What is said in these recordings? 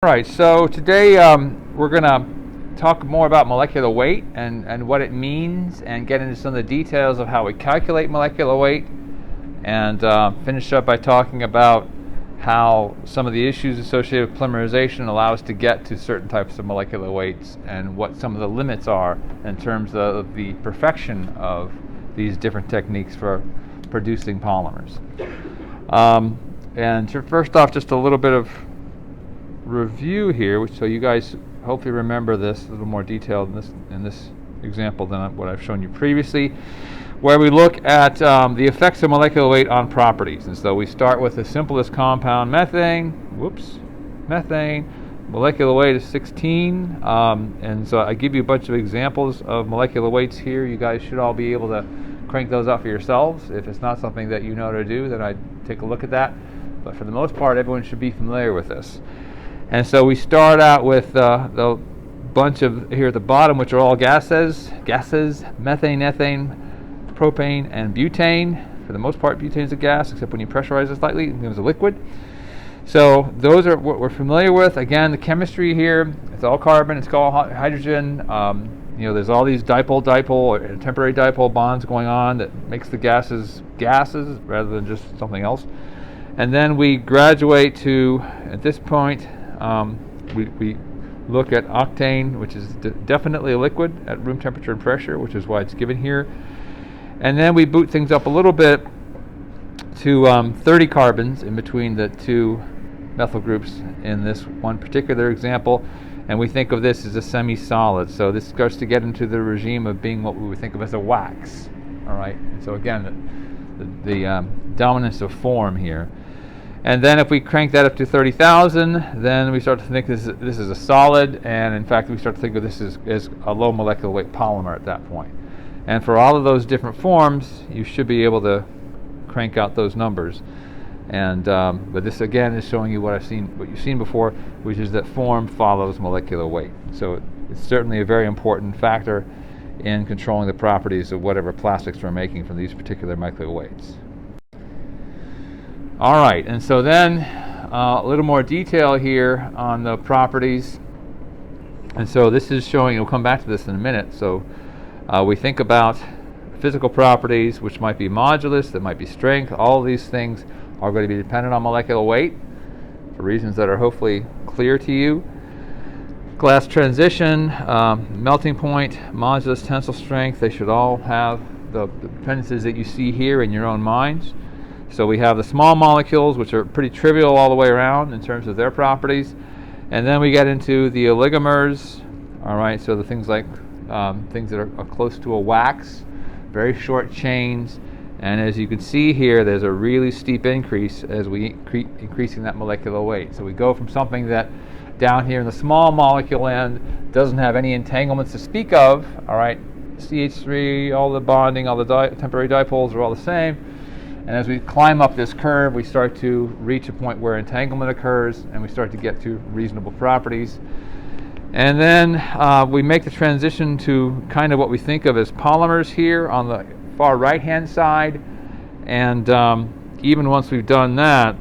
All right, so today we're going to talk more about molecular weight and what it means, and get into some of the details of how we calculate molecular weight, and finish up by talking about how some of the issues associated with polymerization allow us to get to certain types of molecular weights, and what some of the limits are in terms of the perfection of these different techniques for producing polymers. First off, just a little bit of review here, so you guys hopefully remember this a little more detailed in this example than what I've shown you previously, where we look at the effects of molecular weight on properties. And so we start with the simplest compound, methane. Molecular weight is 16, and so I give you a bunch of examples of molecular weights here. You guys should all be able to crank those up for yourselves. If it's not something that you know how to do, then I'd take a look at that. But for the most part, everyone should be familiar with this. And so we start out with the bunch of here at the bottom, which are all gases, methane, ethane, propane, and butane. For the most part, butane is a gas, except when you pressurize it slightly, it becomes a liquid. So those are what we're familiar with. Again, the chemistry here, it's all carbon, it's all hydrogen. There's all these dipole or temporary dipole bonds going on that makes the gases rather than just something else. And then we graduate to, at this point, we look at octane, which is definitely a liquid at room temperature and pressure, which is why it's given here. And then we boot things up a little bit to 30 carbons in between the two methyl groups in this one particular example, and we think of this as a semi-solid. So this starts to get into the regime of being what we would think of as a wax. All right. And so again, the dominance of form here. And then if we crank that up to 30,000, then we start to think this is a solid, and in fact we start to think of this as a low molecular weight polymer at that point. And for all of those different forms, you should be able to crank out those numbers. And but this again is showing you what you've seen before, which is that form follows molecular weight. So it's certainly a very important factor in controlling the properties of whatever plastics we're making from these particular molecular weights. All right, and so then a little more detail here on the properties. And so this is showing, we'll come back to this in a minute. So we think about physical properties, which might be modulus, that might be strength. All of these things are going to be dependent on molecular weight for reasons that are hopefully clear to you. Glass transition, melting point, modulus, tensile strength, they should all have the dependencies that you see here in your own minds. So we have the small molecules, which are pretty trivial all the way around in terms of their properties. And then we get into the oligomers, all right, so the things like things that are close to a wax, very short chains. And as you can see here, there's a really steep increase as we increasing that molecular weight. So we go from something that down here in the small molecule end doesn't have any entanglements to speak of, all right, CH3, all the bonding, all the temporary dipoles are all the same. And as we climb up this curve, we start to reach a point where entanglement occurs, and we start to get to reasonable properties. And then we make the transition to kind of what we think of as polymers here on the far right-hand side. And even once we've done that,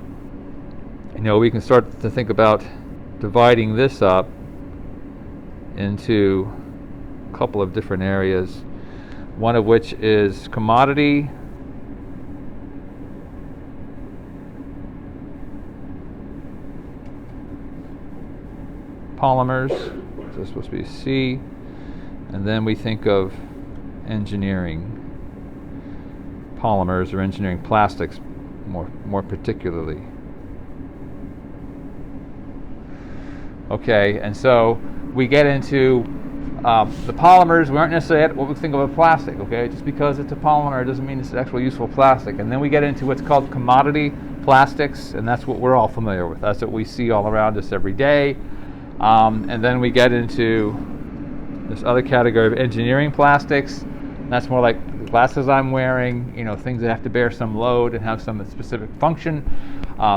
we can start to think about dividing this up into a couple of different areas, one of which is commodity polymers, so this is supposed to be C, and then we think of engineering polymers or engineering plastics more particularly. Okay, and so we get into the polymers. We aren't necessarily at what we think of a plastic, okay? Just because it's a polymer doesn't mean it's an actual useful plastic. And then we get into what's called commodity plastics, and that's what we're all familiar with. That's what we see all around us every day. And then we get into this other category of engineering plastics. That's more like the glasses I'm wearing, things that have to bear some load and have some specific function.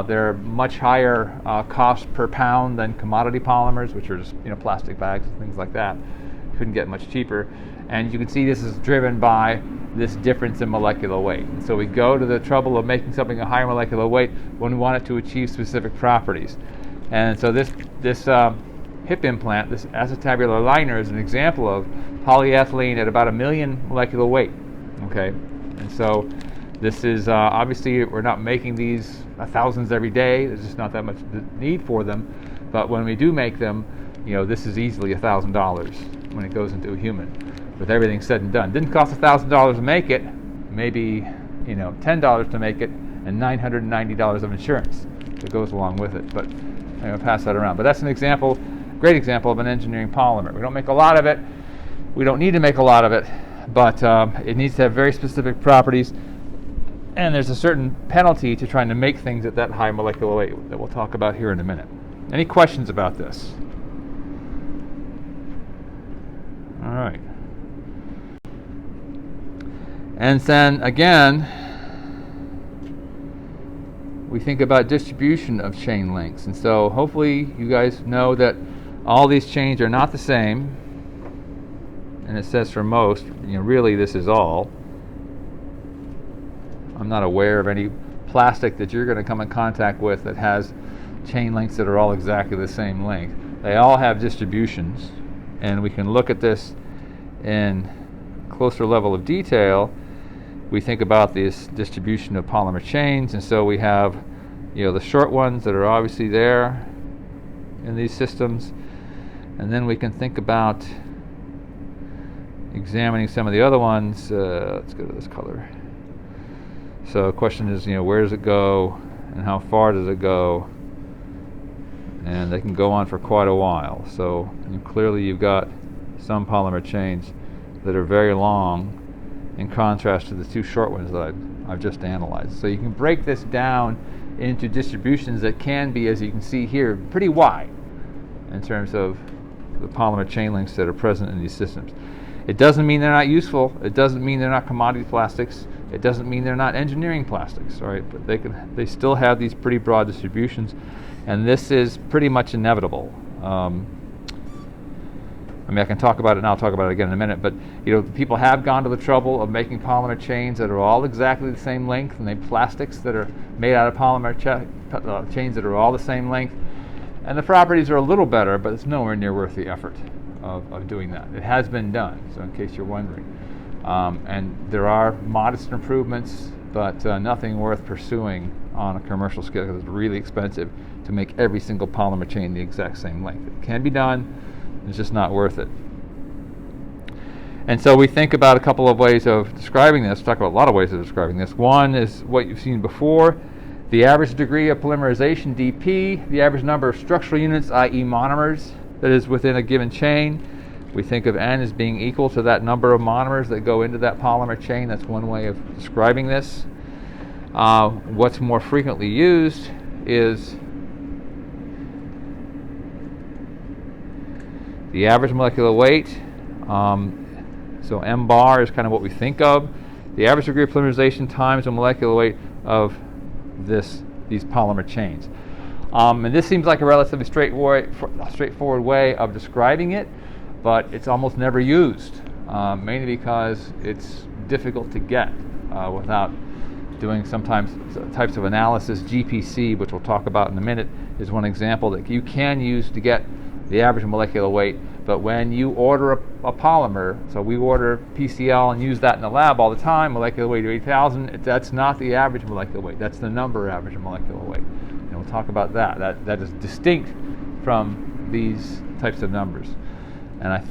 They're much higher cost per pound than commodity polymers, which are just plastic bags and things like that. Couldn't get much cheaper. And you can see this is driven by this difference in molecular weight. And so we go to the trouble of making something a higher molecular weight when we want it to achieve specific properties. And so this hip implant, this acetabular liner, is an example of polyethylene at about 1 million molecular weight. Okay, and so this is obviously we're not making these thousands every day. There's just not that much need for them. But when we do make them, this is easily $1,000 when it goes into a human, with everything said and done. Didn't cost $1,000 to make it, maybe $10 to make it, and $990 of insurance that goes along with it. But I'm going to pass that around. But that's an example, great example of an engineering polymer. We don't make a lot of it. We don't need to make a lot of it, but it needs to have very specific properties. And there's a certain penalty to trying to make things at that high molecular weight that we'll talk about here in a minute. Any questions about this? All right. And then again, we think about distribution of chain lengths. And so hopefully you guys know that all these chains are not the same. And it says for most, really this is all. I'm not aware of any plastic that you're going to come in contact with that has chain lengths that are all exactly the same length. They all have distributions, and we can look at this in closer level of detail. We think about this distribution of polymer chains, and so we have the short ones that are obviously there in these systems, and then we can think about examining some of the other ones. Let's go to this color. So the question is, where does it go and how far does it go? And they can go on for quite a while. So clearly you've got some polymer chains that are very long in contrast to the two short ones that I've just analyzed. So you can break this down into distributions that can be, as you can see here, pretty wide in terms of the polymer chain lengths that are present in these systems. It doesn't mean they're not useful. It doesn't mean they're not commodity plastics. It doesn't mean they're not engineering plastics, right? But they still have these pretty broad distributions, and this is pretty much inevitable. I can talk about it, and I'll talk about it again in a minute, but people have gone to the trouble of making polymer chains that are all exactly the same length, and they have plastics that are made out of polymer chains that are all the same length, and the properties are a little better, but it's nowhere near worth the effort of doing that. It has been done, so in case you're wondering. And there are modest improvements, but nothing worth pursuing on a commercial scale because it's really expensive to make every single polymer chain the exact same length. It can be done, it's just not worth it. And so we think about a couple of ways of describing this. We talk about a lot of ways of describing this. One is what you've seen before, the average degree of polymerization, dP, the average number of structural units, i.e. monomers, that is within a given chain. We think of N as being equal to that number of monomers that go into that polymer chain. That's one way of describing this. What's more frequently used is the average molecular weight. So M bar is kind of what we think of. The average degree of polymerization times the molecular weight of these polymer chains. And this seems like a relatively straightforward way of describing it, but it's almost never used, mainly because it's difficult to get without doing sometimes types of analysis. GPC, which we'll talk about in a minute, is one example that you can use to get the average molecular weight. But when you order a polymer, so we order PCl and use that in the lab all the time, molecular weight of 8,000, that's not the average molecular weight. That's the number average molecular weight. And we'll talk about that. That is distinct from these types of numbers. And I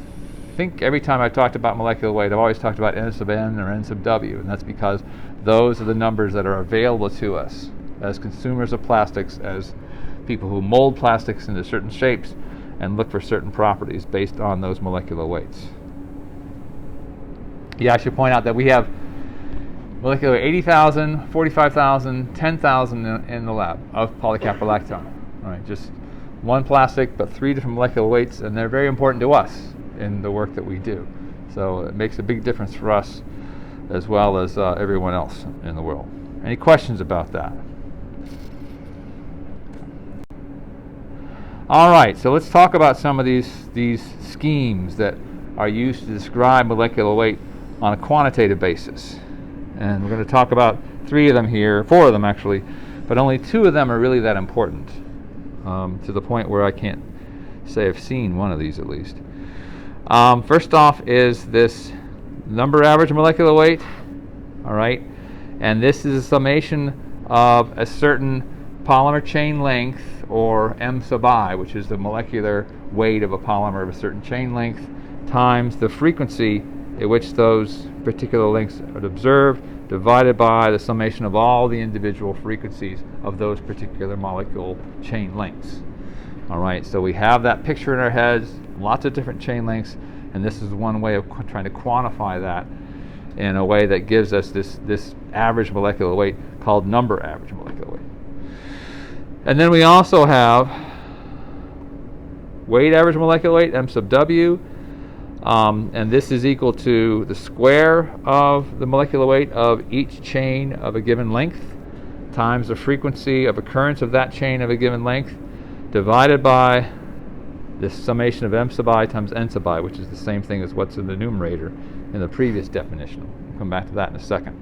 think every time I've talked about molecular weight, I've always talked about N sub N or N sub W, and that's because those are the numbers that are available to us as consumers of plastics, as people who mold plastics into certain shapes and look for certain properties based on those molecular weights. Yeah, I should point out that we have molecular 80,000, 45,000, 10,000 in the lab of polycaprolactone. All right, just one plastic, but 3 different molecular weights, and they're very important to us in the work that we do. So it makes a big difference for us as well as everyone else in the world. Any questions about that? All right, so let's talk about some of these schemes that are used to describe molecular weight on a quantitative basis. And we're going to talk about 3 of them here, 4 of them actually, but only 2 of them are really that important. to the point where I can't say I've seen one of these at least. First off is this number average molecular weight, all right, and this is a summation of a certain polymer chain length, or M sub I, which is the molecular weight of a polymer of a certain chain length, times the frequency at which those particular lengths are observed, divided by the summation of all the individual frequencies of those particular molecule chain lengths. All right, so we have that picture in our heads, lots of different chain lengths, and this is one way of trying to quantify that in a way that gives us this average molecular weight called number average molecular weight. And then we also have weight average molecular weight, M sub W, and this is equal to the square of the molecular weight of each chain of a given length times the frequency of occurrence of that chain of a given length, divided by this summation of M sub I times N sub I, which is the same thing as what's in the numerator in the previous definition. We'll come back to that in a second.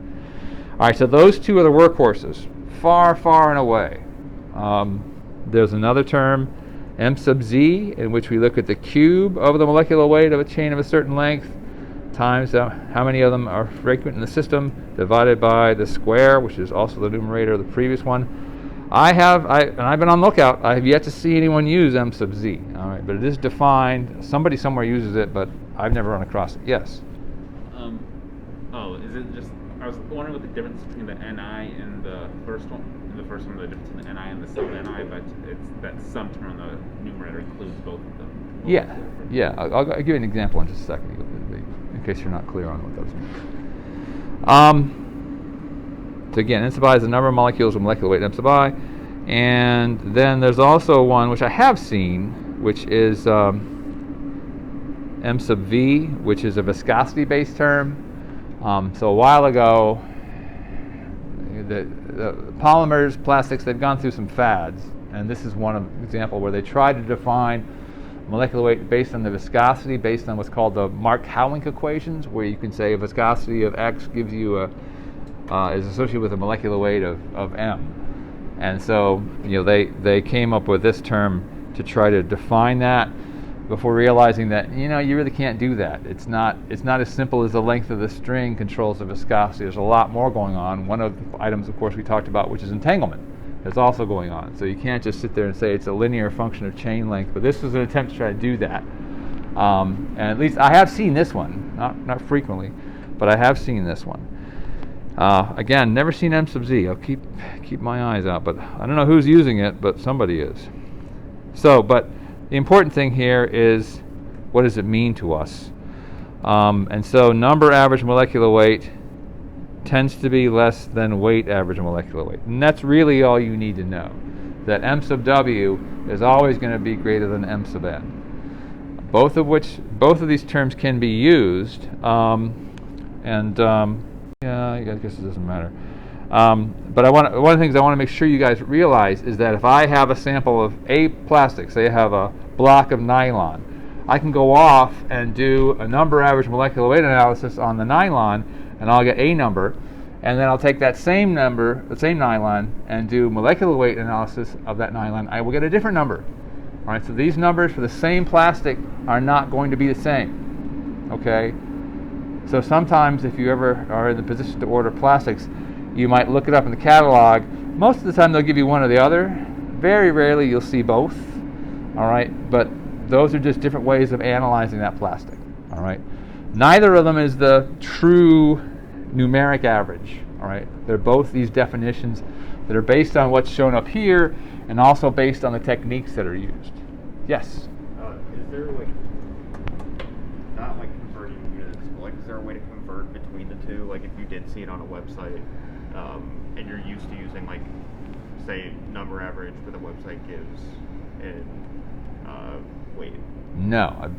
All right, so those two are the workhorses, far, far and away. There's another term, M sub Z, in which we look at the cube of the molecular weight of a chain of a certain length times how many of them are frequent in the system, divided by the square, which is also the numerator of the previous one. And I've been on lookout. I have yet to see anyone use M sub Z. All right, but it is defined. Somebody somewhere uses it, but I've never run across it. Yes. Is it just? I was wondering what the difference between the Ni and the first one. In the first one, the difference between the Ni and the sum Ni, but it's that sum term on the numerator includes both of them. Yeah. I'll give you an example in just a second, in case you're not clear on what those mean. So again, M sub I is the number of molecules with molecular weight M sub I, and then there's also one which I have seen, which is M sub V, which is a viscosity-based term. So a while ago, the polymers, plastics, they've gone through some fads, and this is one example where they tried to define molecular weight based on the viscosity, based on what's called the Mark-Howlink equations, where you can say a viscosity of X gives you is associated with a molecular weight of M. And so they came up with this term to try to define that, before realizing that you really can't do that. It's not as simple as the length of the string controls the viscosity. There's a lot more going on. One of the items, of course, we talked about, which is entanglement, is also going on. So you can't just sit there and say it's a linear function of chain length. But this was an attempt to try to do that. And at least I have seen this one, not frequently, but I have seen this one. Again, never seen M sub Z. I'll keep my eyes out, but I don't know who's using it, but somebody is. But the important thing here is, what does it mean to us? And so number average molecular weight tends to be less than weight average molecular weight. And that's really all you need to know, that M sub W is always going to be greater than M sub N. Both of these terms can be used, I guess it doesn't matter. But one of the things I want to make sure you guys realize is that if I have a sample of A plastic, say I have a block of nylon, I can go off and do a number average molecular weight analysis on the nylon, and I'll get a number, and then I'll take that same number, the same nylon, and do molecular weight analysis of that nylon. I will get a different number. All right, so these numbers for the same plastic are not going to be the same. Okay? So sometimes if you ever are in the position to order plastics, you might look it up in the catalog. Most of the time they'll give you one or the other. Very rarely you'll see both. All right, but those are just different ways of analyzing that plastic. All right, neither of them is the true numeric average. All right, they're both these definitions that are based on what's shown up here, and also based on the techniques that are used. Yes. Is there not converting units, but is there a way to convert between the two? Like if you did see it on a website, and you're used to using say number average where the website gives and weight. No,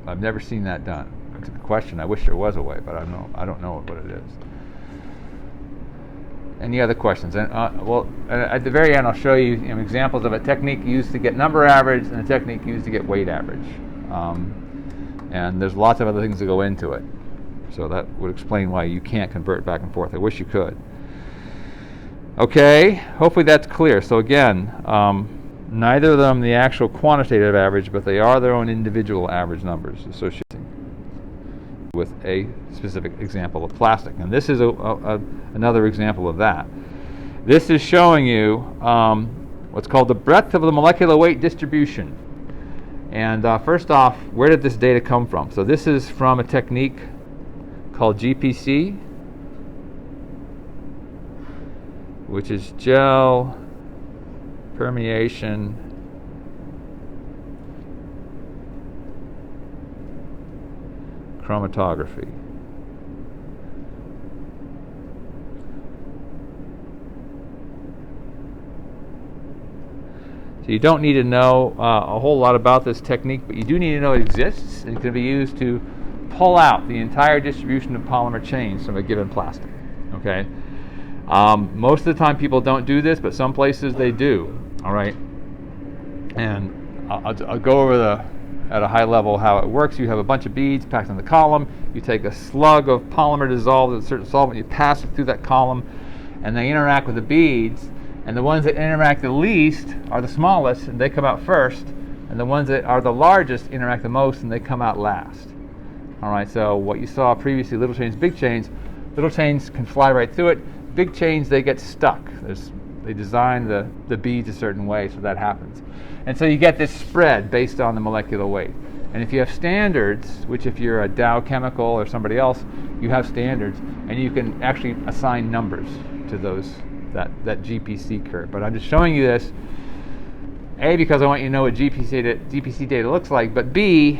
I've never seen that done. It's a good question. I wish there was a way, but I don't know what it is. Any other questions? And at the very end, I'll show you examples of a technique used to get number average and a technique used to get weight average. And there's lots of other things that go into it. So that would explain why you can't convert back and forth. I wish you could. Okay, hopefully that's clear. So again, neither of them the actual quantitative average, but they are their own individual average numbers associated with a specific example of plastic. And this is another example of that. This is showing you what's called the breadth of the molecular weight distribution. And first off, where did this data come from? So this is from a technique called GPC, which is gel permeation chromatography. So you don't need to know a whole lot about this technique, but you do need to know it exists, and it can be used to pull out the entire distribution of polymer chains from a given plastic. Okay. Most of the time people don't do this, but some places they do. All right. And I'll go over at a high level how it works. You have a bunch of beads packed in the column. You take a slug of polymer dissolved in a certain solvent. You pass it through that column, and they interact with the beads. And the ones that interact the least are the smallest, and they come out first. And the ones that are the largest interact the most, and they come out last. All right. So what you saw previously, little chains, big chains. Little chains can fly right through it. Big chains, they get stuck. They design the beads a certain way, so that happens. And so you get this spread based on the molecular weight. And if you have standards, which if you're a Dow Chemical or somebody else, you have standards, and you can actually assign numbers to that GPC curve. But I'm just showing you this, A, because I want you to know what GPC data looks like, but B,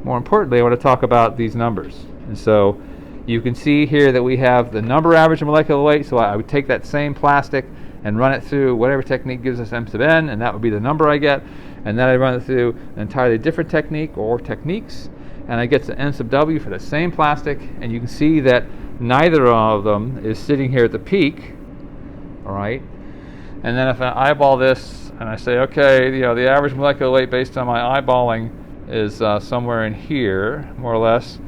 more importantly, I want to talk about these numbers. And so you can see here that we have the number average of molecular weight, so I would take that same plastic and run it through whatever technique gives us M sub n, and that would be the number I get. And then I run it through an entirely different technique or techniques, and I get to N sub w for the same plastic, and you can see that neither of them is sitting here at the peak. All right. And then if I eyeball this and I say, okay, the average molecular weight based on my eyeballing is somewhere in here, more or less.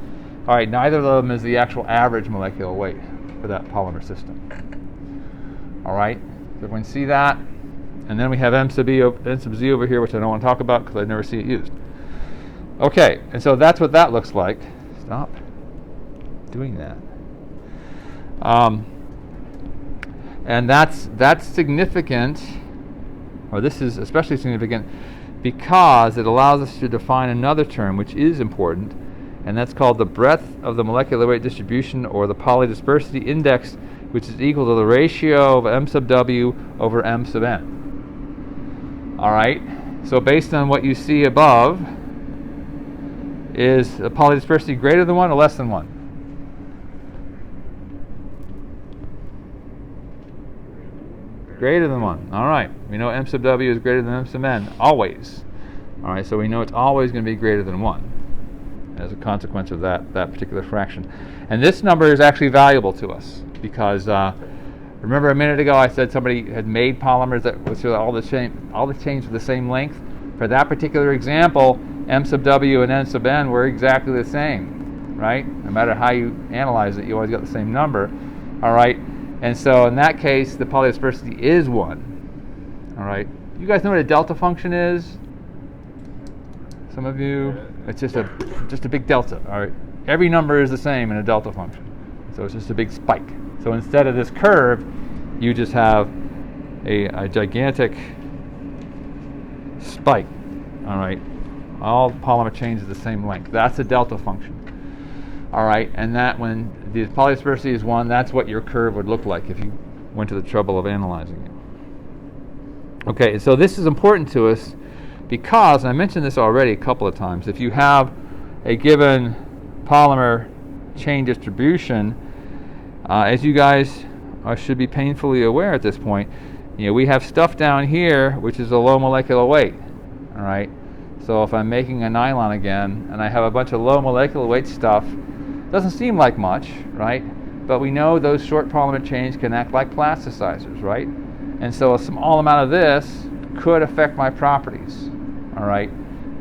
All right, neither of them is the actual average molecular weight for that polymer system. All right, so everyone see that? And then we have M sub Z over here, which I don't want to talk about because I never see it used. Okay, and so that's what that looks like. Stop doing that. And that's significant, or this is especially significant, because it allows us to define another term which is important, and that's called the breadth of the molecular weight distribution, or the polydispersity index, which is equal to the ratio of M sub w over M sub n. All right, so based on what you see above, is the polydispersity greater than 1 or less than 1? Greater than 1. All right. We know M sub w is greater than M sub n, always. All right, so we know it's always going to be greater than 1 as a consequence of that particular fraction. And this number is actually valuable to us because remember a minute ago I said somebody had made polymers that was all the chains were the same length. For that particular example, M sub w and N sub n were exactly the same, right? No matter how you analyze it, you always got the same number. All right. And so in that case, the polydispersity is 1. All right. You guys know what a delta function is? Some of you? It's just a big delta. All right. Every number is the same in a delta function. So it's just a big spike. So instead of this curve, you just have a gigantic spike. All right. All polymer chains are the same length. That's a delta function. All right, and that when the polydispersity is 1, that's what your curve would look like if you went to the trouble of analyzing it. Okay, so this is important to us because, and I mentioned this already a couple of times, if you have a given polymer chain distribution, as you guys should be painfully aware at this point, we have stuff down here which is a low molecular weight. All right, so if I'm making a nylon again and I have a bunch of low molecular weight stuff, doesn't seem like much, right? But we know those short polymer chains can act like plasticizers, right? And so a small amount of this could affect my properties, all right?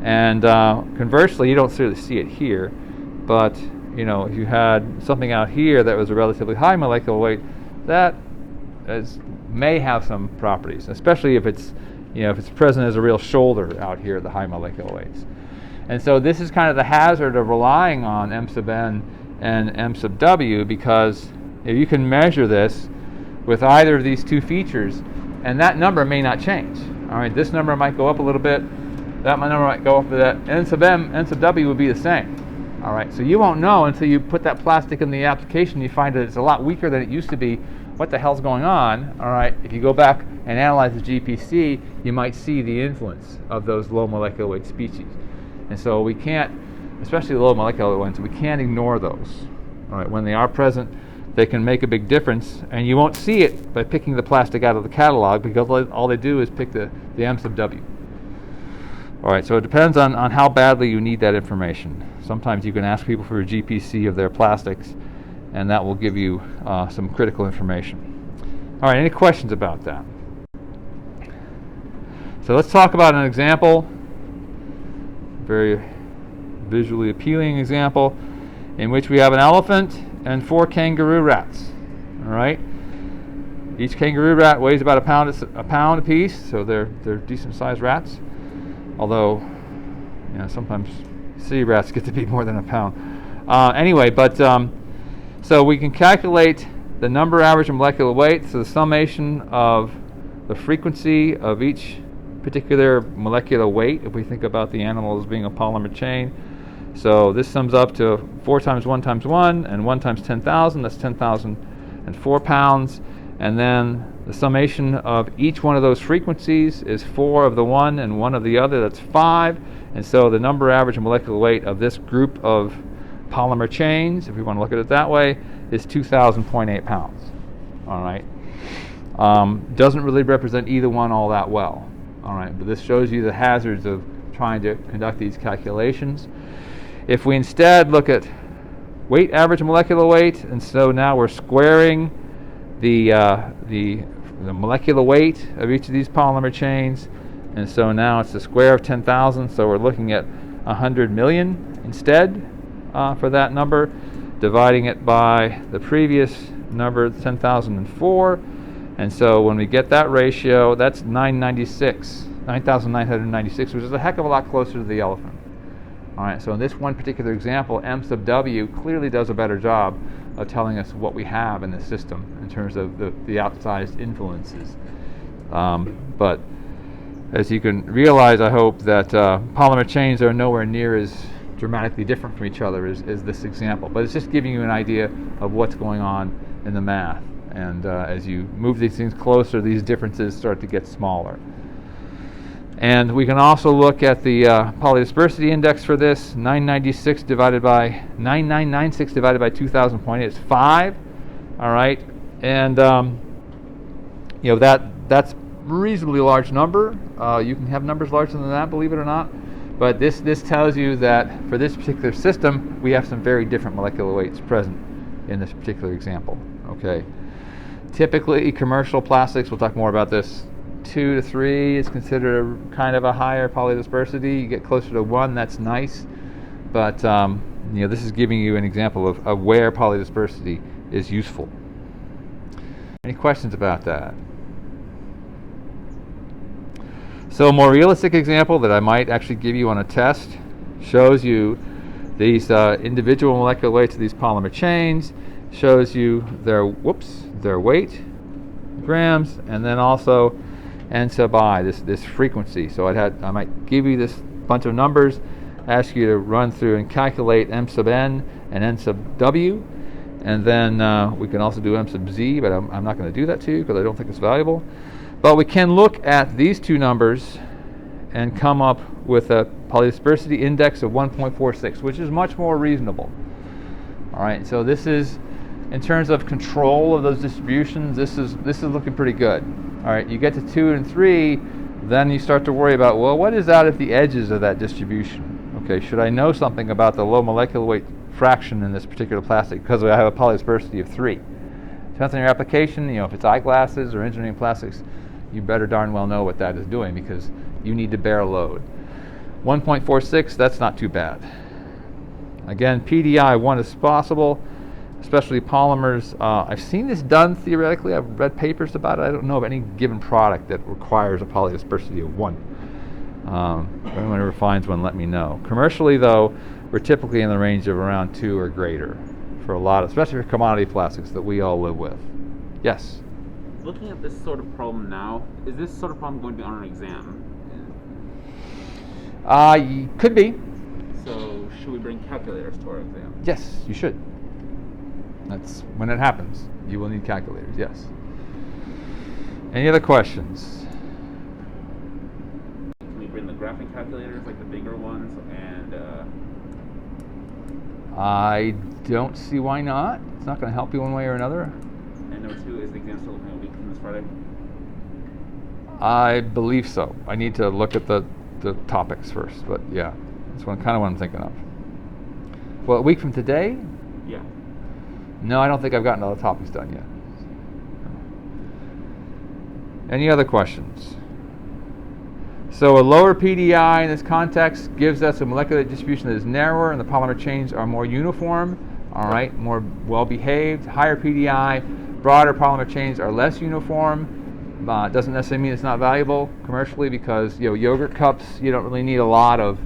And conversely, you don't really see it here, but if you had something out here that was a relatively high molecular weight, that may have some properties, especially if it's if it's present as a real shoulder out here at the high molecular weights. And so this is kind of the hazard of relying on M sub n and M sub w, because if you can measure this with either of these two features, and that number may not change. All right, this number might go up a little bit, that number might go up a bit. N sub w would be the same. All right, so you won't know until you put that plastic in the application. You find that it's a lot weaker than it used to be. What the hell's going on? All right, if you go back and analyze the GPC, you might see the influence of those low molecular weight species. And so we can't, especially the low molecular ones, we can't ignore those. All right, when they are present, they can make a big difference, and you won't see it by picking the plastic out of the catalog, because all they do is pick the M sub w. All right, so it depends on how badly you need that information. Sometimes you can ask people for a GPC of their plastics, and that will give you some critical information. All right, any questions about that? So let's talk about an example, very visually appealing example, in which we have an elephant and 4 kangaroo rats. All right, each kangaroo rat weighs about a pound apiece, so they're decent sized rats. Although, sometimes city rats get to be more than a pound. Anyway, so we can calculate the number, average, and molecular weight. So the summation of the frequency of each particular molecular weight, if we think about the animal as being a polymer chain. So this sums up to 4 times 1 times 1, and 1 times 10,000, that's 10,004 pounds. And then the summation of each one of those frequencies is 4 of the one and 1 of the other, that's 5. And so the number, average, and molecular weight of this group of polymer chains, if we want to look at it that way, is 2,000.8 pounds. All right. Doesn't really represent either one all that well. All right, but this shows you the hazards of trying to conduct these calculations. If we instead look at weight, average, and molecular weight, and so now we're squaring the molecular weight of each of these polymer chains, and so now it's the square of 10,000, so we're looking at 100 million instead for that number, dividing it by the previous number, 10,004, and so when we get that ratio, that's 9,996, which is a heck of a lot closer to the elephant. All right, so in this one particular example, M sub w clearly does a better job of telling us what we have in the system in terms of the outsized influences. But as you can realize, I hope that polymer chains are nowhere near as dramatically different from each other as this example. But it's just giving you an idea of what's going on in the math. And as you move these things closer, these differences start to get smaller. And we can also look at the polydispersity index for this. 996 divided by 9996 divided by 2000.8 is 5. All right, and that's a reasonably large number. You can have numbers larger than that, believe it or not. But this tells you that for this particular system, we have some very different molecular weights present in this particular example. Okay. Typically, commercial plastics, we'll talk more about this, 2 to 3 is considered kind of a higher polydispersity. You get closer to 1, that's nice. But this is giving you an example of where polydispersity is useful. Any questions about that? So a more realistic example that I might actually give you on a test shows you these individual molecular weights of these polymer chains, shows you their weight, grams, and then also N sub I, this frequency. So I might give you this bunch of numbers, ask you to run through and calculate M sub n and N sub w, and then we can also do M sub z, but I'm not going to do that to you because I don't think it's valuable. But we can look at these two numbers and come up with a polydispersity index of 1.46, which is much more reasonable. All right, so this is, in terms of control of those distributions, this is looking pretty good. All right, you get to 2 and 3, then you start to worry about, well, what is out at the edges of that distribution? Okay, should I know something about the low molecular weight fraction in this particular plastic because I have a polydispersity of 3? Depends on your application. If it's eyeglasses or engineering plastics, you better darn well know what that is doing because you need to bear a load. 1.46, that's not too bad. Again, PDI 1 is possible. specialty polymers. I've seen this done theoretically. I've read papers about it. I don't know of any given product that requires a polydispersity of 1. If anyone ever finds one, let me know. Commercially, though, we're typically in the range of around 2 or greater for a lot of, especially for commodity plastics that we all live with. Yes? Looking at this sort of problem now, is this sort of problem going to be on an exam? Could be. So should we bring calculators to our exam? Yes, you should. That's when it happens. You will need calculators, yes. Any other questions? Can we bring the graphing calculators, like the bigger ones, and I don't see why not. It's not going to help you one way or another. and number 2, is the exam still looking a week from this Friday? I believe so. I need to look at the topics first, but yeah, that's kind of what I'm thinking of. Well, a week from today? Yeah. No, I don't think I've gotten all the topics done yet. Any other questions? So a lower PDI in this context gives us a molecular distribution that is narrower and the polymer chains are more uniform, all right, more well-behaved. Higher PDI, broader polymer chains are less uniform. Doesn't necessarily mean it's not valuable commercially because, yogurt cups, you don't really need a lot of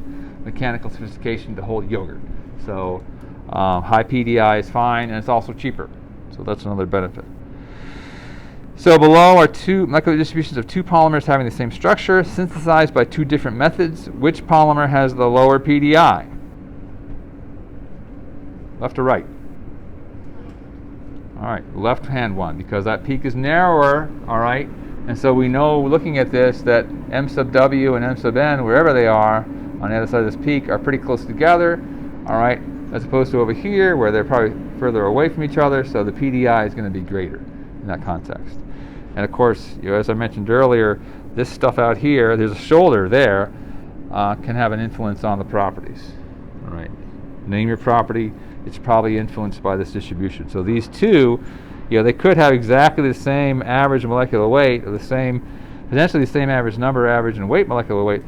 mechanical sophistication to hold yogurt. So high PDI is fine, and it's also cheaper. So that's another benefit. So below are 2 molecular distributions of 2 polymers having the same structure, synthesized by 2 different methods. Which polymer has the lower PDI? Left or right? All right, left-hand one, because that peak is narrower, all right? And so we know, looking at this, that M sub W and M sub N, wherever they are on the other side of this peak, are pretty close together, all right? As opposed to over here, where they're probably further away from each other, so the PDI is going to be greater in that context. And of course, as I mentioned earlier, this stuff out here, there's a shoulder there, can have an influence on the properties. All right, name your property. It's probably influenced by this distribution. So these 2, they could have exactly the same average molecular weight, or potentially the same average number, average, and weight molecular weight,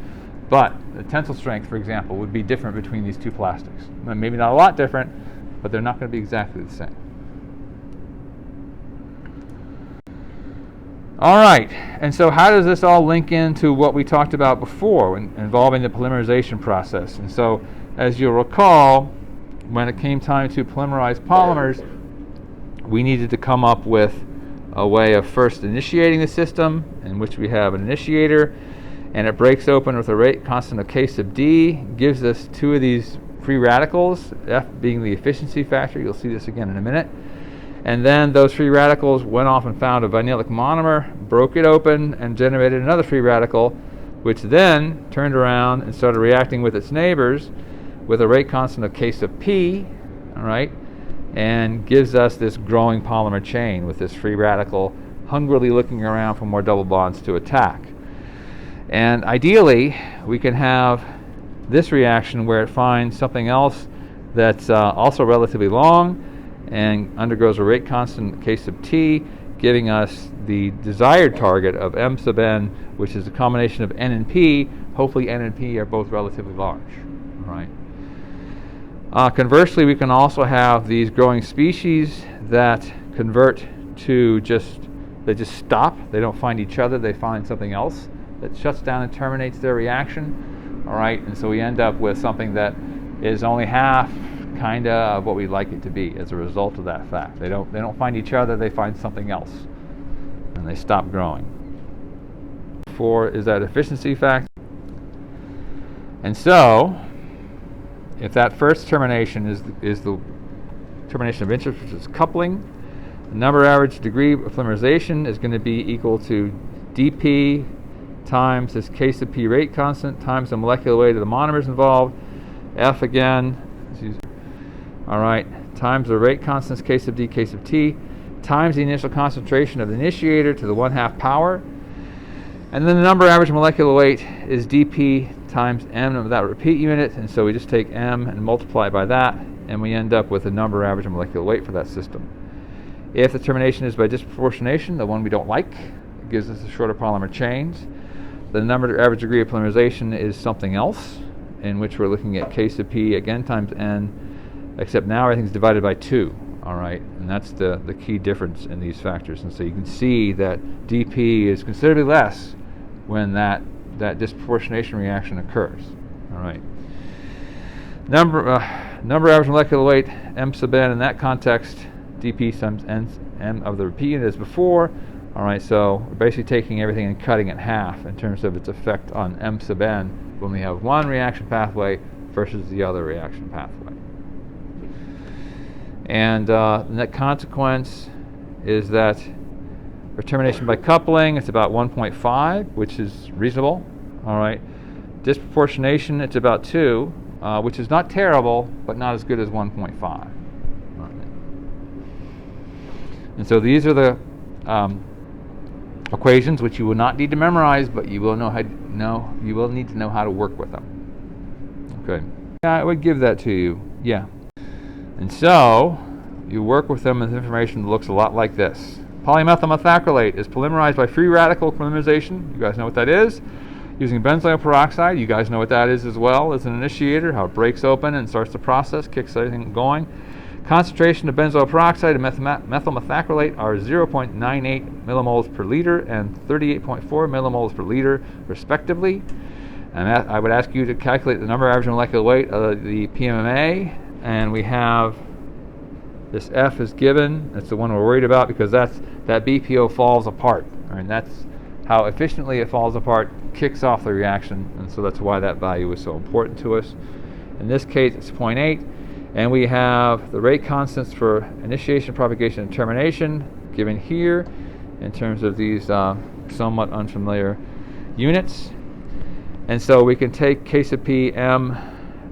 but the tensile strength, for example, would be different between these 2 plastics. Maybe not a lot different, but they're not going to be exactly the same. All right, and so how does this all link into what we talked about before involving the polymerization process? And so, as you'll recall, when it came time to polymerize polymers, we needed to come up with a way of first initiating the system, in which we have an initiator, and it breaks open with a rate constant of K sub D, gives us 2 of these free radicals, F being the efficiency factor. You'll see this again in a minute. And then those free radicals went off and found a vinylic monomer, broke it open, and generated another free radical, which then turned around and started reacting with its neighbors with a rate constant of K sub P, all right, and gives us this growing polymer chain with this free radical hungrily looking around for more double bonds to attack. And ideally, we can have this reaction where it finds something else that's also relatively long and undergoes a rate constant K sub T, giving us the desired target of M sub N, which is a combination of N and P. Hopefully N and P are both relatively large. All right. Conversely, we can also have these growing species that convert to they just stop. They don't find each other. They find something else that shuts down and terminates their reaction. All right, and so we end up with something that is only half kind of what we'd like it to be as a result of that fact. They don't find each other. They find something else, and they stop growing. 4 is that efficiency factor. And so, if that first termination is the termination of interest, which is coupling, the number average degree of polymerization is going to be equal to dP times this K sub P rate constant times the molecular weight of the monomers involved, F again, all right, times the rate constants K sub D, K sub T, times the initial concentration of the initiator to the 1/2 power, and then the number average molecular weight is dP times m of that repeat unit, and so we just take m and multiply by that, and we end up with a number average molecular weight for that system. If the termination is by disproportionation, the one we don't like, it gives us a shorter polymer chains. The number average degree of polymerization is something else, in which we're looking at K sub P again times n, except now everything's divided by 2. All right, and that's the key difference in these factors. And so you can see that dP is considerably less when that disproportionation reaction occurs. All right. Number average molecular weight, M sub n, in that context, dP times m of the repeat unit as before. All right, so we're basically taking everything and cutting it in half in terms of its effect on M sub n when we have one reaction pathway versus the other reaction pathway. And the net consequence is that for termination by coupling, it's about 1.5, which is reasonable. All right. Disproportionation, it's about 2, which is not terrible, but not as good as 1.5. Right. And so these are the equations which you will not need to memorize, but you will you will need to know how to work with them. Okay. Yeah, I would give that to you. Yeah. And so you work with them with information that looks a lot like this. Polymethyl methacrylate is polymerized by free radical polymerization. You guys know what that is. Using benzoyl peroxide, you guys know what that is as well as an initiator, how it breaks open and starts the process, kicks everything going. Concentration of benzoyl peroxide and methyl methacrylate are 0.98 millimoles per liter and 38.4 millimoles per liter, respectively. And I would ask you to calculate the number average molecular weight of the PMMA, and we have this F is given. That's the one we're worried about because that BPO falls apart. And that's how efficiently it falls apart, kicks off the reaction, and so that's why that value is so important to us. In this case, it's 0.8, and we have the rate constants for initiation, propagation, and termination given here in terms of these somewhat unfamiliar units. And so we can take K sub P, M,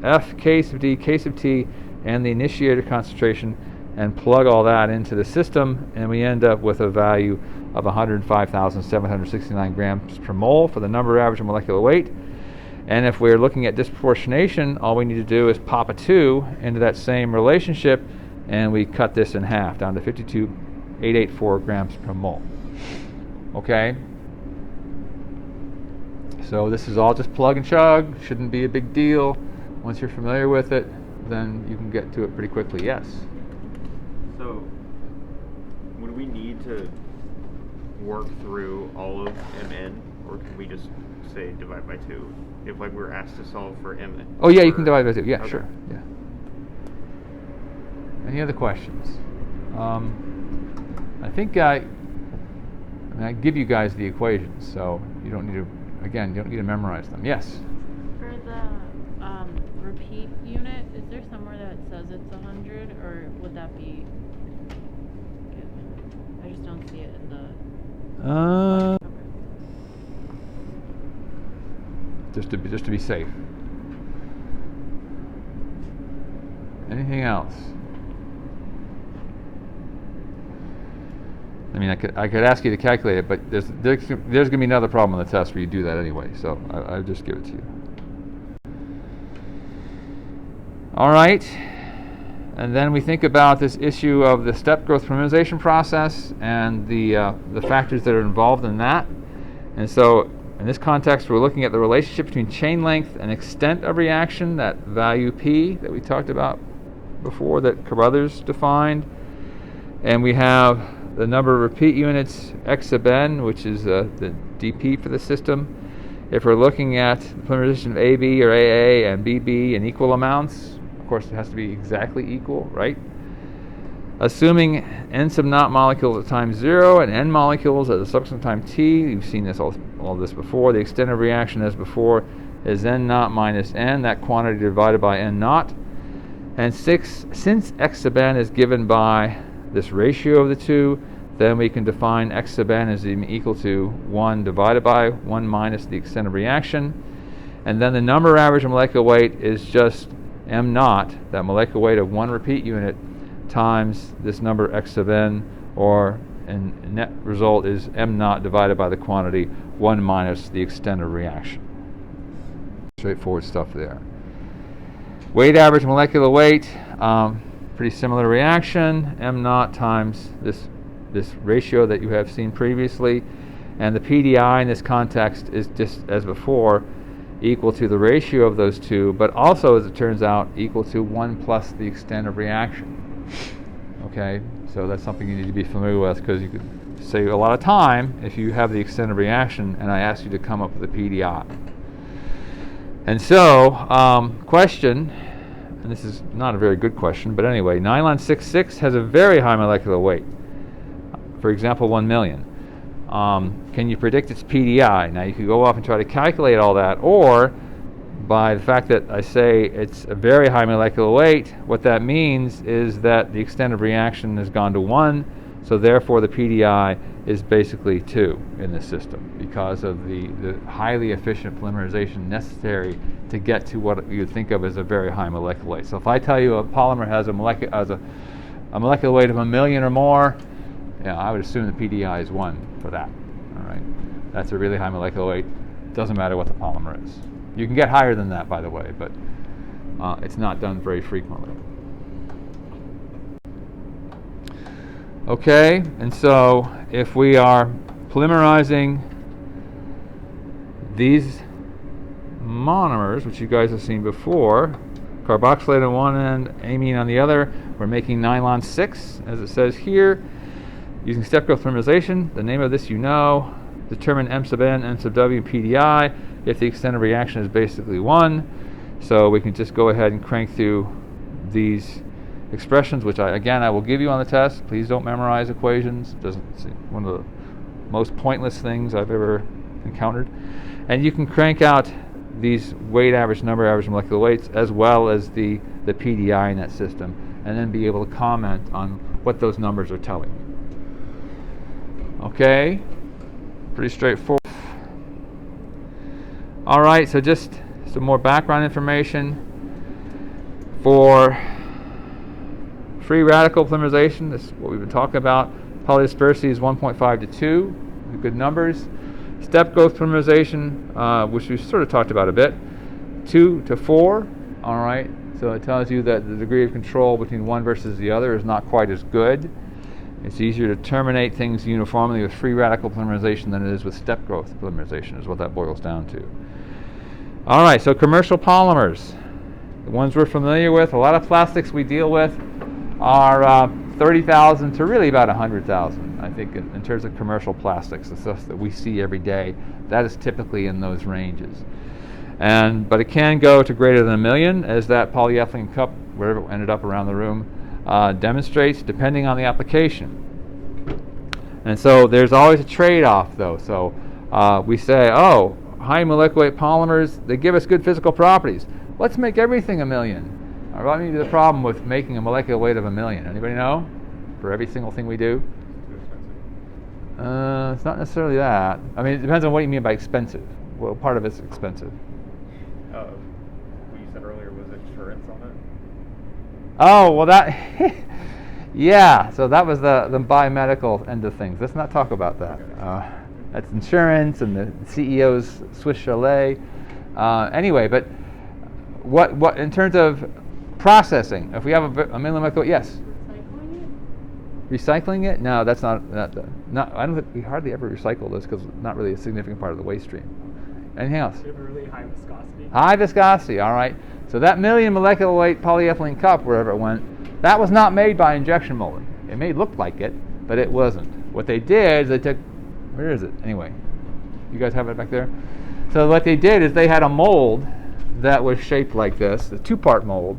F, K sub D, K sub T, and the initiator concentration and plug all that into the system, and we end up with a value of 105,769 grams per mole for the number average molecular weight. And if we're looking at disproportionation, all we need to do is pop a 2 into that same relationship, and we cut this in half down to 52,884 grams per mole. Okay? So this is all just plug and chug, shouldn't be a big deal. Once you're familiar with it, then you can get to it pretty quickly. Yes? So, would we need to work through all of Mn, or can we just say divide by 2? If like we're asked to solve for Mn. Oh yeah, you can divide by 2. Yeah, okay. Sure. Yeah. Any other questions? I think I give you guys the equations, so you don't need to. Again, you don't need to memorize them. Yes. For the repeat unit, is there somewhere that says it's 100, or would that be given? I just don't see it in the. Just to be safe. Anything else? I mean, I could ask you to calculate it, but there's going to be another problem on the test where you do that anyway. So I'll just give it to you. All right, and then we think about this issue of the step growth polymerization process and the factors that are involved in that. And so in this context, we're looking at the relationship between chain length and extent of reaction, that value P that we talked about before that Carruthers defined. And we have the number of repeat units, X sub n, which is the dP for the system. If we're looking at the polymerization of AB or AA and BB in equal amounts, of course it has to be exactly equal, right? Assuming n sub naught molecules at time 0 and n molecules at the subsequent time t, you've seen this all this before. The extent of reaction as before is n naught minus n, that quantity divided by n naught. And since X sub n is given by this ratio of the two, then we can define X sub n as equal to 1 divided by 1 minus the extent of reaction. And then the number average molecular weight is just m naught, that molecular weight of one repeat unit, times this number X sub n, or and net result is m naught divided by the quantity 1 minus the extent of reaction. Straightforward stuff there. Weight average molecular weight, pretty similar reaction, m naught times this ratio that you have seen previously, and the PDI in this context is just as before equal to the ratio of those two, but also, as it turns out, equal to 1 plus the extent of reaction. Okay, so that's something you need to be familiar with, because you could save a lot of time if you have the extended reaction and I ask you to come up with a PDI. And so, question, and this is not a very good question, but anyway, nylon 6,6 has a very high molecular weight. For example, 1 million. Can you predict its PDI? Now you could go off and try to calculate all that, or by the fact that I say it's a very high molecular weight, what that means is that the extended reaction has gone to 1, so therefore the PDI is basically 2 in this system because of the highly efficient polymerization necessary to get to what you would think of as a very high molecular weight. So if I tell you a polymer has a molecular weight of 1 million or more, I would assume the PDI is 1 for that. All right, that's a really high molecular weight. Doesn't matter what the polymer is. You can get higher than that, by the way, but it's not done very frequently. Okay, and so if we are polymerizing these monomers, which you guys have seen before, carboxylate on one end, amine on the other, we're making nylon 6, as it says here, using step growth polymerization. The name of this you know. Determine M sub n, M sub w, PDI, if the extended reaction is basically 1. So we can just go ahead and crank through these expressions, which I will give you on the test. Please don't memorize equations. It's one of the most pointless things I've ever encountered. And you can crank out these weight average, number average molecular weights, as well as the PDI in that system, and then be able to comment on what those numbers are telling you. Okay? Pretty straightforward. All right, so just some more background information. For free radical polymerization, this is what we've been talking about. Polydispersity is 1.5 to 2, good numbers. Step growth polymerization, which we sort of talked about a bit, 2 to 4. All right, so it tells you that the degree of control between one versus the other is not quite as good. It's easier to terminate things uniformly with free radical polymerization than it is with step growth polymerization, is what that boils down to. All right, so commercial polymers, the ones we're familiar with, a lot of plastics we deal with are 30,000 to really about 100,000. I think in terms of commercial plastics, the stuff that we see every day, that is typically in those ranges. But it can go to greater than 1 million, as that polyethylene cup, wherever it ended up around the room, demonstrates, depending on the application. And so there's always a trade-off, though. So we say, oh, high molecular weight polymers, they give us good physical properties. Let's make everything 1 million. What may be the problem with making a molecular weight of 1 million? Anybody know? For every single thing we do? It's not necessarily that. I mean, it depends on what you mean by expensive. Well, part of it's expensive. What you said earlier was insurance on it? Oh, well that, yeah, so that was the biomedical end of things. Let's not talk about that. That's insurance and the CEO's Swiss Chalet. Anyway, but what in terms of processing, if we have a millimolecular, yes? Recycling it? No, that's not. I don't think we hardly ever recycle this because it's not really a significant part of the waste stream. Anything else? We have a really high viscosity. High viscosity, all right. So that 1 million molecular weight polyethylene cup, wherever it went, that was not made by injection molding. It may look like it, but it wasn't. What they did is they took, where is it? Anyway, you guys have it back there? So what they did is they had a mold that was shaped like this, a 2-part mold,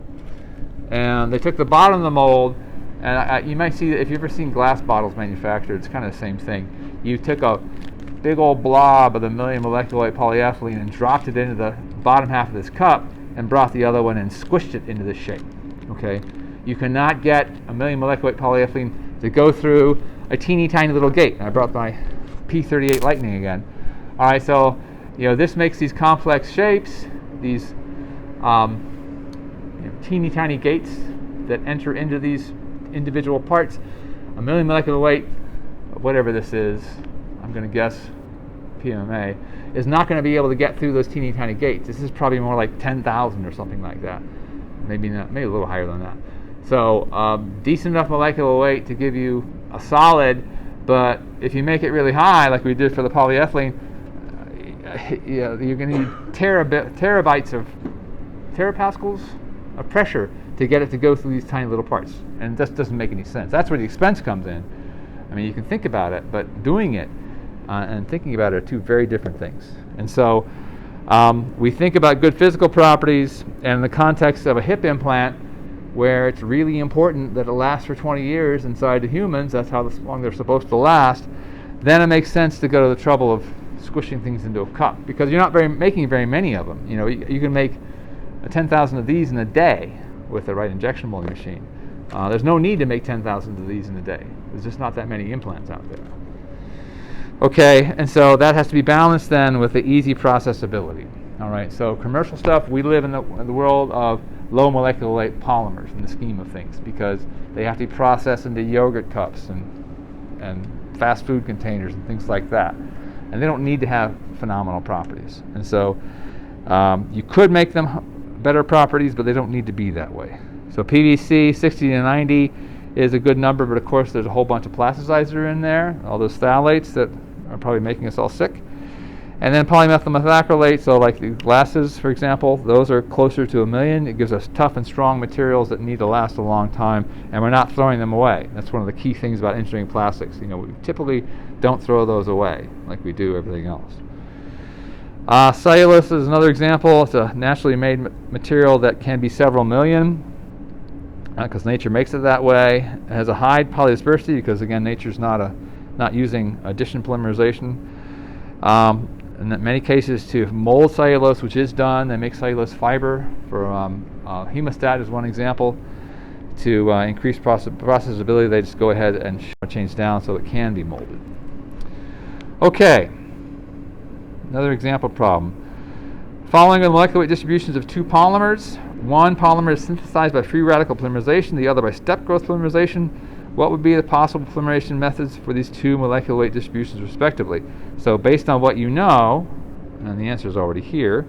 and they took the bottom of the mold, and you might see, if you've ever seen glass bottles manufactured, it's kind of the same thing. You took a big old blob of the 1 million molecular weight polyethylene and dropped it into the bottom half of this cup and brought the other one and squished it into this shape. Okay, you cannot get a 1 million molecular weight polyethylene to go through a teeny tiny little gate. And I brought my P38 Lightning again. All right, so this makes these complex shapes, these teeny tiny gates that enter into these individual parts. 1 million molecular weight, whatever this is, I'm going to guess PMMA, is not going to be able to get through those teeny tiny gates. This is probably more like 10,000 or something like that. Maybe not, maybe a little higher than that. So decent enough molecular weight to give you a solid, but if you make it really high, like we did for the polyethylene, you're going to need terabytes of terapascals. of pressure to get it to go through these tiny little parts. And this doesn't make any sense. That's where the expense comes in. I mean, you can think about it, but doing it and thinking about it are two very different things. And so we think about good physical properties, and in the context of a hip implant, where it's really important that it lasts for 20 years inside the humans, that's how long they're supposed to last, then it makes sense to go to the trouble of squishing things into a cup, because you're not making very many of them. You know, you can make 10,000 of these in a day with the right injection molding machine. There's no need to make 10,000 of these in a day. There's just not that many implants out there. Okay, and so that has to be balanced then with the easy processability. All right, so commercial stuff, we live in the world of low molecular weight polymers in the scheme of things, because they have to be processed into yogurt cups and fast food containers and things like that. And they don't need to have phenomenal properties. And so you could make them better properties, but they don't need to be that way. So PVC 60 to 90 is a good number, but of course there's a whole bunch of plasticizer in there, all those phthalates that are probably making us all sick. And then polymethyl methacrylate, so like the glasses, for example, those are closer to 1 million. It gives us tough and strong materials that need to last a long time, and we're not throwing them away. That's one of the key things about engineering plastics. You know, we typically don't throw those away like we do everything else. Cellulose is another example. It's a naturally made material that can be several million, because nature makes it that way. It has a high polydispersity because, again, nature's not using addition polymerization. In many cases, to mold cellulose, which is done, they make cellulose fiber. For hemostat is one example. To increase processability, they just go ahead and change down so it can be molded. Okay, another example problem. Following the molecular weight distributions of two polymers, one polymer is synthesized by free radical polymerization, the other by step growth polymerization. What would be the possible polymerization methods for these two molecular weight distributions respectively? So based on what you know, and the answer is already here,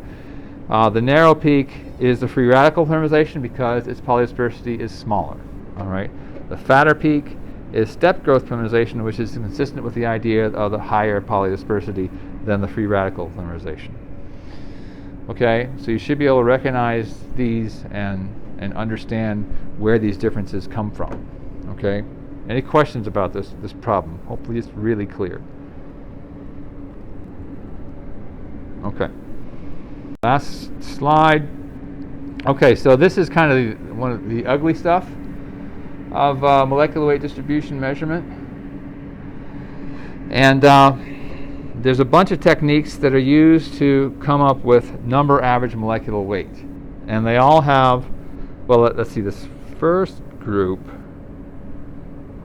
the narrow peak is the free radical polymerization because its polydispersity is smaller. All right. The fatter peak is step growth polymerization, which is consistent with the idea of the higher polydispersity than the free radical polymerization. Okay, so you should be able to recognize these and understand where these differences come from. Okay, any questions about this problem? Hopefully it's really clear. Okay, last slide. Okay, so this is kind of one of the ugly stuff of molecular weight distribution measurement. And there's a bunch of techniques that are used to come up with number average molecular weight. And they all have, well, let's see, this first group,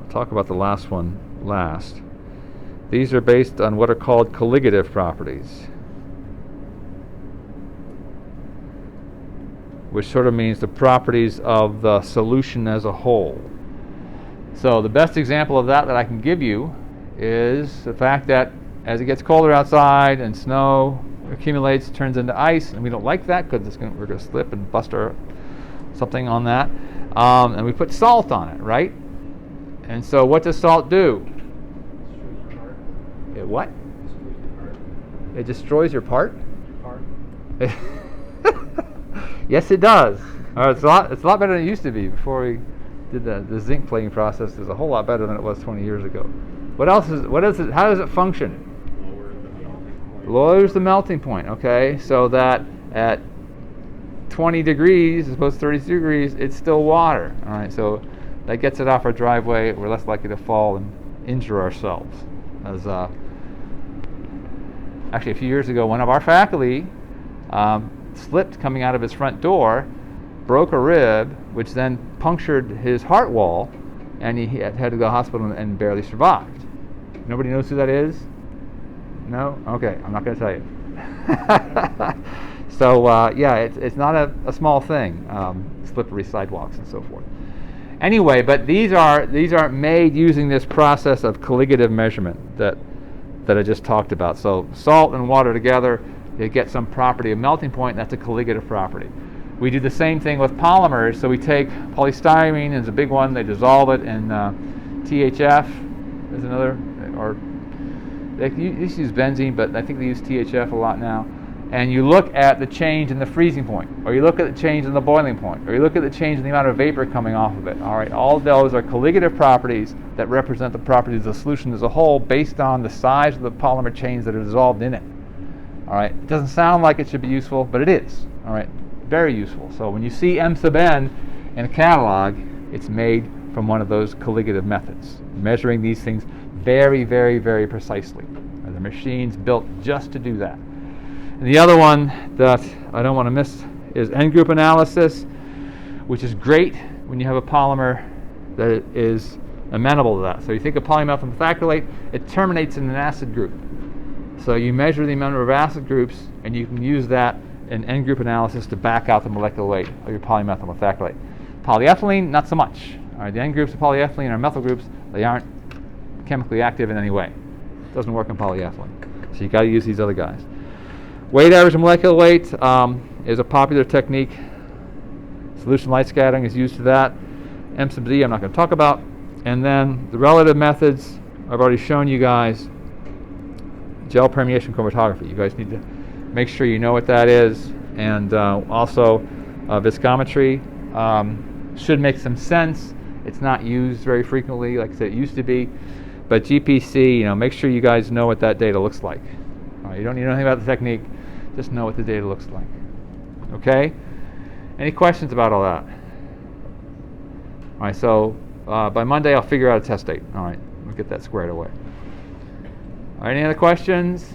I'll talk about the last one last. These are based on what are called colligative properties, which sort of means the properties of the solution as a whole. So the best example of that I can give you is the fact that as it gets colder outside and snow accumulates, turns into ice, and we don't like that because we're going to slip and bust something on that. And we put salt on it, right? And so what does salt do? It what? It destroys your part? Yes, it does. It's a lot better than it used to be before we did the zinc plating process. Is a whole lot better than it was 20 years ago. What else is it? How does it function? Lowers the melting point. Okay, so that at 20 degrees as opposed to 32 degrees, it's still water. All right, so that gets it off our driveway. We're less likely to fall and injure ourselves. As actually a few years ago, one of our faculty slipped coming out of his front door, broke a rib, which then punctured his heart wall, and he had to go to the hospital and barely survived. Nobody knows who that is? No? Okay, I'm not going to tell you. So yeah, it's not a small thing, slippery sidewalks and so forth. Anyway, but these are made using this process of colligative measurement that I just talked about. So salt and water together, they get some property of melting point. That's a colligative property. We do the same thing with polymers. So we take polystyrene, is a big one. They dissolve it in THF. Is another, or they used to use benzene, but I think they use THF a lot now. and you look at the change in the freezing point, or you look at the change in the boiling point, or you look at the change in the amount of vapor coming off of it. All right, all those are colligative properties that represent the properties of the solution as a whole based on the size of the polymer chains that are dissolved in it. All right, it doesn't sound like it should be useful, but it is. All right, very useful. So when you see M sub n in a catalog, it's made from one of those colligative methods, measuring these things very, very, very precisely. The machine's built just to do that. And the other one that I don't want to miss is N-group analysis, which is great when you have a polymer that is amenable to that. So you think of polymethyl methacrylate, it terminates in an acid group. So you measure the amount of acid groups, and you can use that in N-group analysis to back out the molecular weight of your polymethyl methacrylate. Polyethylene, not so much. All right, the N groups of polyethylene are methyl groups. They aren't chemically active in any way. It doesn't work in polyethylene. So you got to use these other guys. Weight average and molecular weight is a popular technique. Solution light scattering is used to that. M sub D I'm not going to talk about. And then the relative methods I've already shown you guys. Gel permeation chromatography. You guys need to make sure you know what that is. And also viscometry should make some sense. It's not used very frequently, like I said, it used to be. But GPC, make sure you guys know what that data looks like. All right, you don't need to know anything about the technique. Just know what the data looks like. Okay? Any questions about all that? All right, so by Monday I'll figure out a test date. All right, we'll get that squared away. All right, any other questions?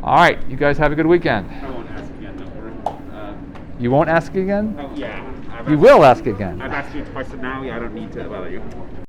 All right, you guys have a good weekend. I won't ask again, don't worry. You won't ask again? Oh, yeah. You will ask again. I've asked you twice now. Yeah, I don't need to bother you.